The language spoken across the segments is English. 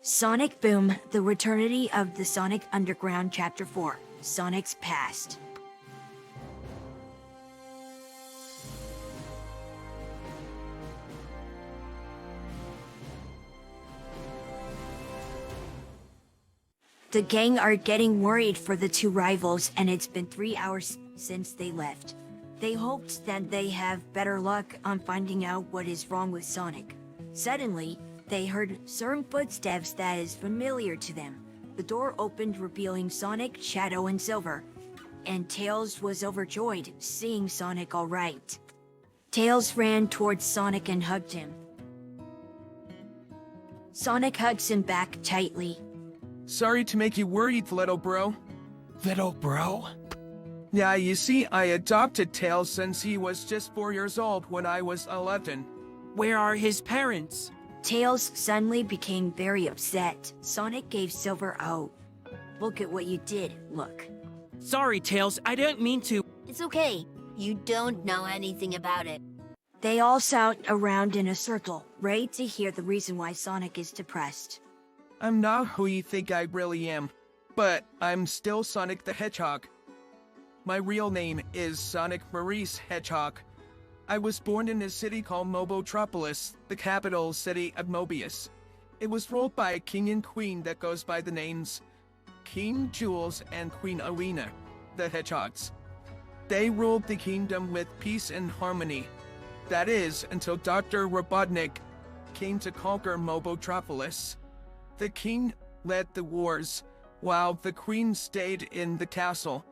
Sonic Boom, The Returnity of the Sonic Underground Chapter 4, Sonic's Past. The gang are getting worried for the two rivals, and it's been 3 hours since they left. They hoped that they have better luck on finding out what is wrong with Sonic. Suddenly, they heard certain footsteps that is familiar to them. The door opened, revealing Sonic, Shadow, and Silver, and Tails was overjoyed, seeing Sonic alright. Tails ran towards Sonic and hugged him. Sonic hugs him back tightly. Sorry to make you worried, little bro. Little bro? Yeah, you see, I adopted Tails since he was just 4 years old when I was 11. Where are his parents? Tails suddenly became very upset. Sonic gave Silver a look at what you did, look. Sorry, Tails, I didn't mean to. It's okay. You don't know anything about it. They all sat around in a circle, ready to hear the reason why Sonic is depressed. I'm not who you think I really am, but I'm still Sonic the Hedgehog. My real name is Sonic Maurice Hedgehog. I was born in a city called Mobotropolis, the capital city of Mobius. It was ruled by a king and queen that goes by the names King Jules and Queen Arena, the Hedgehogs. They ruled the kingdom with peace and harmony. That is, until Dr. Robotnik came to conquer Mobotropolis. The king led the wars, while the queen stayed in the castle.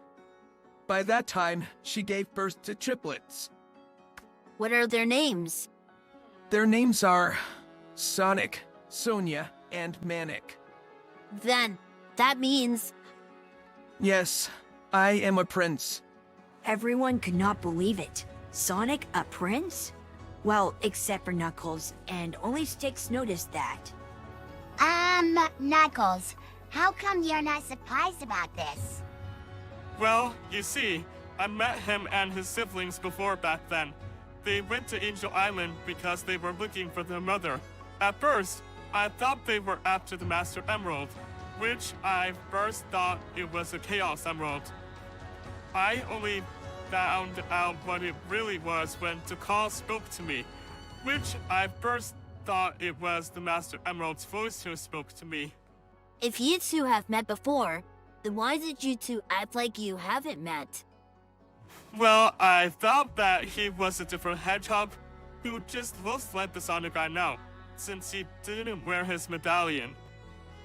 By that time, she gave birth to triplets. What are their names? Their names are Sonic, Sonia, and Manic. Then, that means... Yes, I am a prince. Everyone could not believe it. Sonic, a prince? Well, except for Knuckles, and only Sticks noticed that. Knuckles, how come you're not surprised about this? Well, you see, I met him and his siblings before back then. They went to Angel Island because they were looking for their mother. At first, I thought they were after the Master Emerald, which I first thought it was a Chaos Emerald. I only found out what it really was when Takal spoke to me, which I first thought it was the Master Emerald's voice who spoke to me. if you two have met before, then why did you two act like you haven't met? Well, I thought that he was a different hedgehog who just looks like the Sonic I know, since he didn't wear his medallion.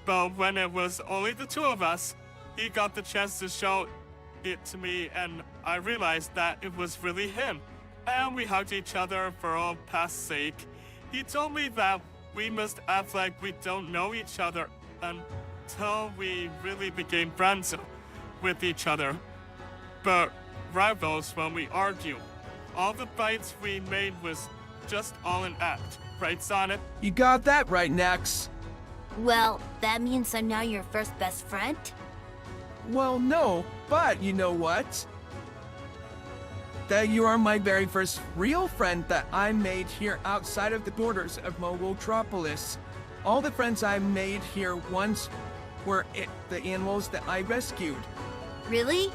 But when it was only the two of us, he got the chance to show it to me, and I realized that it was really him. And we hugged each other for old past's sake. He told me that we must act like we don't know each other until we really became friends with each other. But rivals when we argue. All the fights we made was just all an act, right, Sonic? You got that right, Nax. Well, that means I'm now your first best friend? Well, no, but you know what? That you are my very first real friend that I made here outside of the borders of Mobotropolis. All the friends I made here once were the animals that I rescued. Really?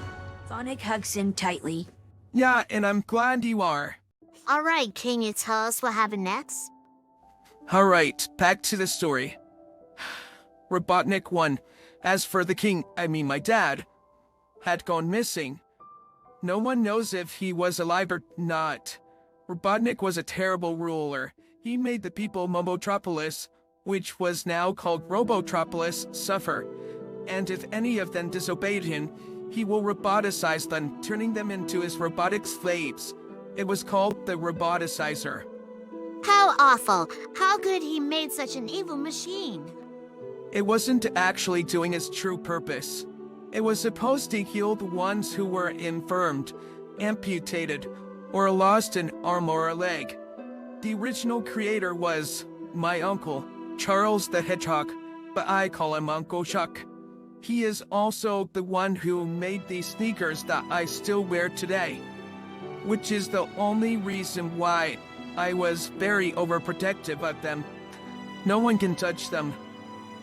Sonic hugs him tightly. Yeah, and I'm glad you are. All right, can you tell us what happened next? Alright, back to the story. Robotnik won. As for the king, my dad, had gone missing. No one knows if he was alive or not. Robotnik was a terrible ruler. He made the people of Mobotropolis, which was now called Robotropolis, suffer. And if any of them disobeyed him, he will roboticize them, turning them into his robotic slaves. It was called the Roboticizer. How awful! How could he made such an evil machine? It wasn't actually doing its true purpose. It was supposed to heal the ones who were infirmed, amputated, or lost an arm or a leg. The original creator was my uncle, Charles the Hedgehog, but I call him Uncle Chuck. He is also the one who made these sneakers that I still wear today, which is the only reason why I was very overprotective of them. No one can touch them.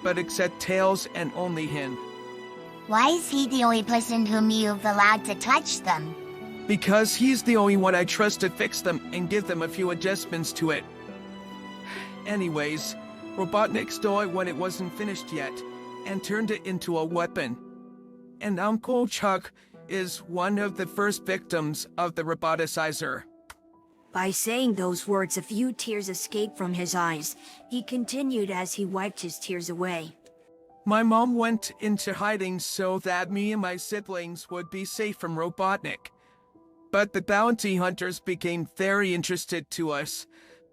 but except Tails and only him. Why is he the only person whom you've allowed to touch them? Because he's the only one I trust to fix them and give them a few adjustments to it. Anyways, Robotnik stole it when it wasn't finished yet, and turned it into a weapon. And Uncle Chuck is one of the first victims of the roboticizer. By saying those words, a few tears escaped from his eyes. He continued as he wiped his tears away. My mom went into hiding so that me and my siblings would be safe from Robotnik. But the bounty hunters became very interested to us,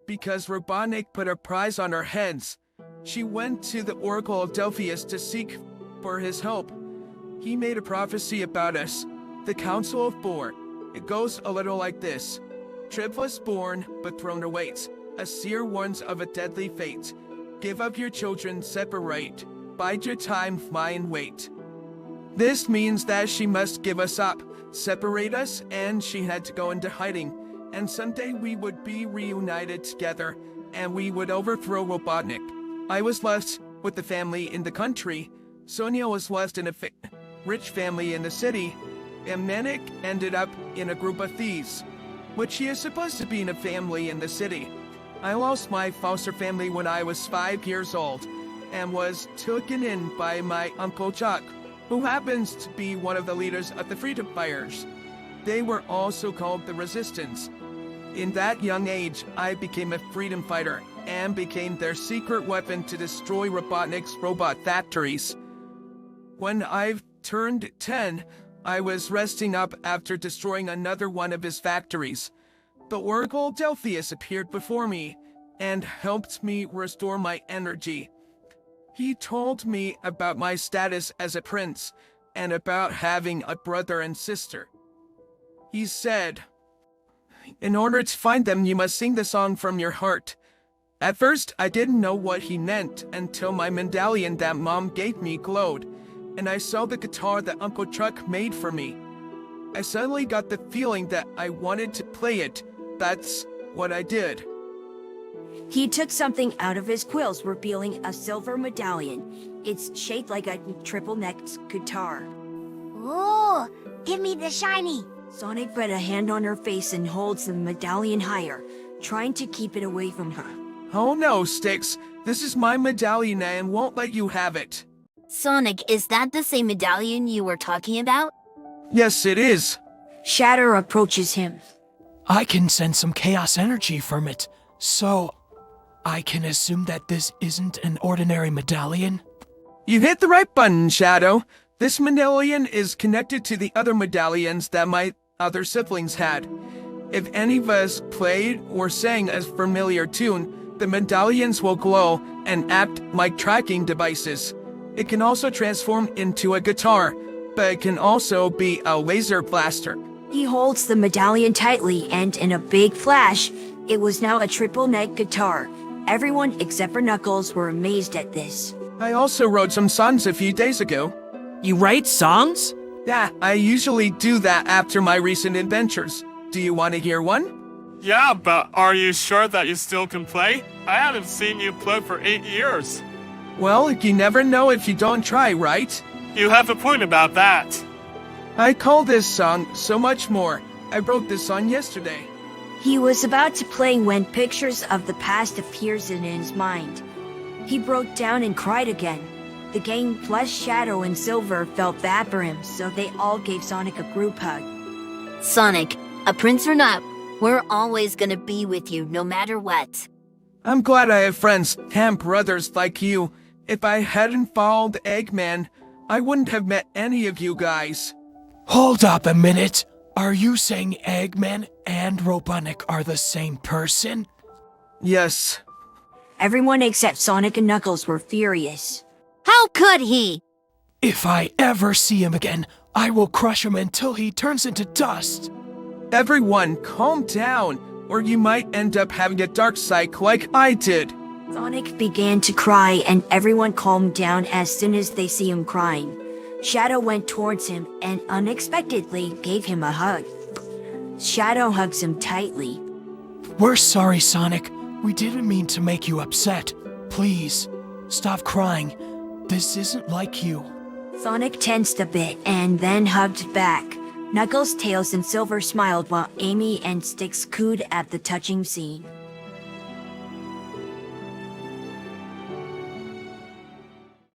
because Robotnik put a prize on our heads. She went to the Oracle of Delphius to seek for his help. He made a prophecy about us, the Council of Boar. It goes a little like this. Triplets born, but thrown away. A seer warns of a deadly fate. Give up your children, separate. Bide your time, fly and wait. This means that she must give us up, separate us, and she had to go into hiding. And someday we would be reunited together, and we would overthrow Robotnik. I was left with the family in the country. Sonia was left in a rich family in the city, and Manic ended up in a group of thieves, which she is supposed to be in a family in the city. I lost my foster family when I was 5 years old, and was taken in by my Uncle Chuck, who happens to be one of the leaders of the Freedom Fighters. They were also called the Resistance. In that young age, I became a freedom fighter, and became their secret weapon to destroy Robotnik's robot factories. When I turned 10, I was resting up after destroying another one of his factories. The Oracle Delphius appeared before me, and helped me restore my energy. He told me about my status as a prince, and about having a brother and sister. He said, in order to find them, you must sing the song from your heart. At first, I didn't know what he meant until my medallion that Mom gave me glowed, and I saw the guitar that Uncle Chuck made for me. I suddenly got the feeling that I wanted to play it. That's what I did. He took something out of his quills, revealing a silver medallion. It's shaped like a triple-necked guitar. Ooh, give me the shiny. Sonic put a hand on her face and holds the medallion higher, trying to keep it away from her. Oh no, Sticks. This is my medallion and won't let you have it. Sonic, is that the same medallion you were talking about? Yes, it is. Shatter approaches him. I can sense some chaos energy from it, so I can assume that this isn't an ordinary medallion? You hit the right button, Shadow. This medallion is connected to the other medallions that my other siblings had. If any of us played or sang a familiar tune, the medallions will glow and act like tracking devices. It can also transform into a guitar, but it can also be a laser blaster. He holds the medallion tightly, and in a big flash, it was now a triple-neck guitar. Everyone except for Knuckles were amazed at this. I also wrote some songs a few days ago. You write songs? Yeah, I usually do that after my recent adventures. Do you want to hear one? Yeah, but are you sure that you still can play? I haven't seen you play for 8 years. Well, you never know if you don't try, right? You have a point about that. I call this song So Much More. I wrote this song yesterday. He was about to play when pictures of the past appears in his mind. He broke down and cried again. The gang plus Shadow and Silver felt bad for him, so they all gave Sonic a group hug. Sonic, a prince or not, we're always gonna be with you no matter what. I'm glad I have friends and brothers like you. If I hadn't followed Eggman, I wouldn't have met any of you guys. Hold up a minute. Are you saying Eggman and Robotnik are the same person? Yes. Everyone except Sonic and Knuckles were furious. How could he? If I ever see him again, I will crush him until he turns into dust. Everyone, calm down, or you might end up having a dark side like I did. Sonic began to cry, and everyone calmed down as soon as they see him crying. Shadow went towards him and unexpectedly gave him a hug. Shadow hugs him tightly. We're sorry, Sonic. We didn't mean to make you upset. Please, stop crying. This isn't like you. Sonic tensed a bit and then hugged back. Knuckles, Tails, and Silver smiled while Amy and Styx cooed at the touching scene.